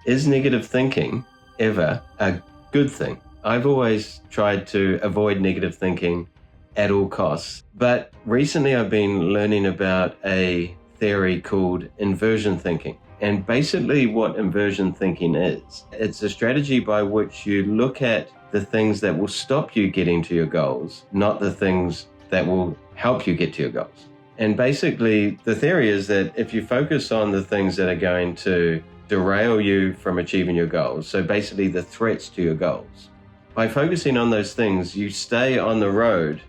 Is negative thinking ever a good thing? I've always tried to avoid negative thinking at all costs, but recently I've been learning about a theory called inversion thinking. And basically what inversion thinking is, it's a strategy by which you look at the things that will stop you getting to your goals, not the things that will help you get to your goals. And basically the theory is that if you focus on the things that are going to derail you from achieving your goals, so basically the threats to your goals, by focusing on those things, you stay on the road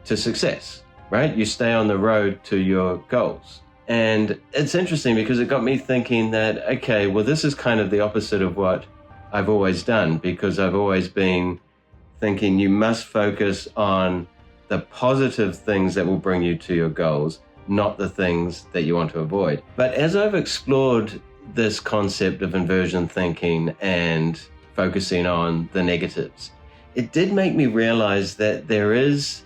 to success, right? You stay on the road to your goals. And it's interesting because it got me thinking that, okay, well, this is kind of the opposite of what I've always done, because I've always been thinking you must focus on the positive things that will bring you to your goals, not the things that you want to avoid. But as I've explored this concept of inversion thinking and focusing on the negatives, it did make me realize that there is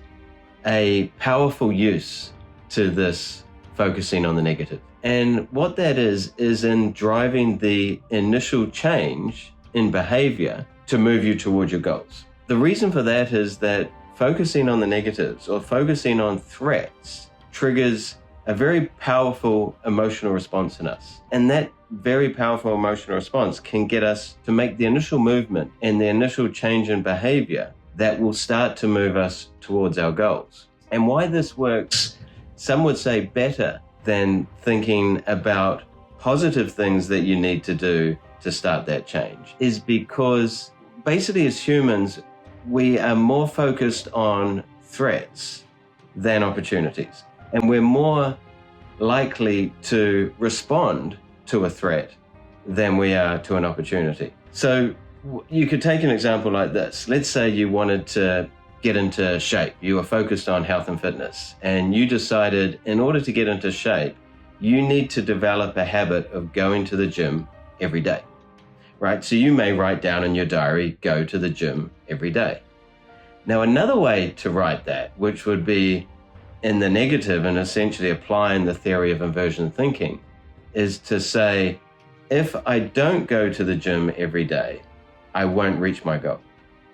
a powerful use to this focusing on the negative. And what that is in driving the initial change in behavior to move you toward your goals. The reason for that is that focusing on the negatives or focusing on threats triggers a very powerful emotional response in us. And that very powerful emotional response can get us to make the initial movement and the initial change in behavior that will start to move us towards our goals. And why this works, some would say better than thinking about positive things that you need to do to start that change, is because basically as humans, we are more focused on threats than opportunities. And we're more likely to respond to a threat than we are to an opportunity. So you could take an example like this. Let's say you wanted to get into shape. You were focused on health and fitness, and you decided in order to get into shape, you need to develop a habit of going to the gym every day, right? So you may write down in your diary, go to the gym every day. Now, another way to write that, which would be in the negative and essentially applying the theory of inversion thinking, is to say, if I don't go to the gym every day, I won't reach my goal,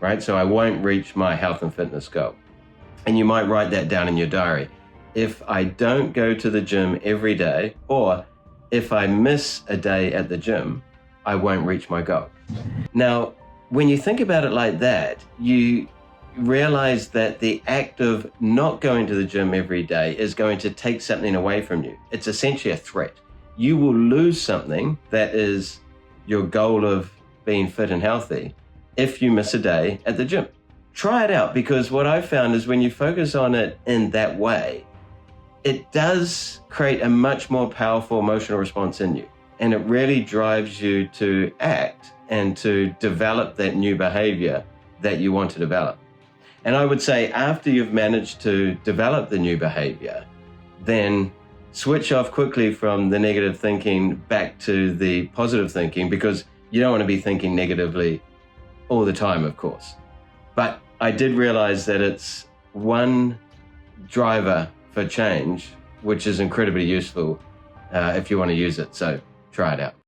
right? So I won't reach my health and fitness goal. And you might write that down in your diary. If I don't go to the gym every day, or if I miss a day at the gym, I won't reach my goal. Now, when you think about it like that, you realize that the act of not going to the gym every day is going to take something away from you. It's essentially a threat. You will lose something that is your goal of being fit and healthy if you miss a day at the gym. Try it out, because what I've found is when you focus on it in that way, it does create a much more powerful emotional response in you. And it really drives you to act and to develop that new behavior that you want to develop. And I would say after you've managed to develop the new behavior, then switch off quickly from the negative thinking back to the positive thinking, because you don't want to be thinking negatively all the time, of course. But I did realize that it's one driver for change, which is incredibly useful if you want to use it. So try it out.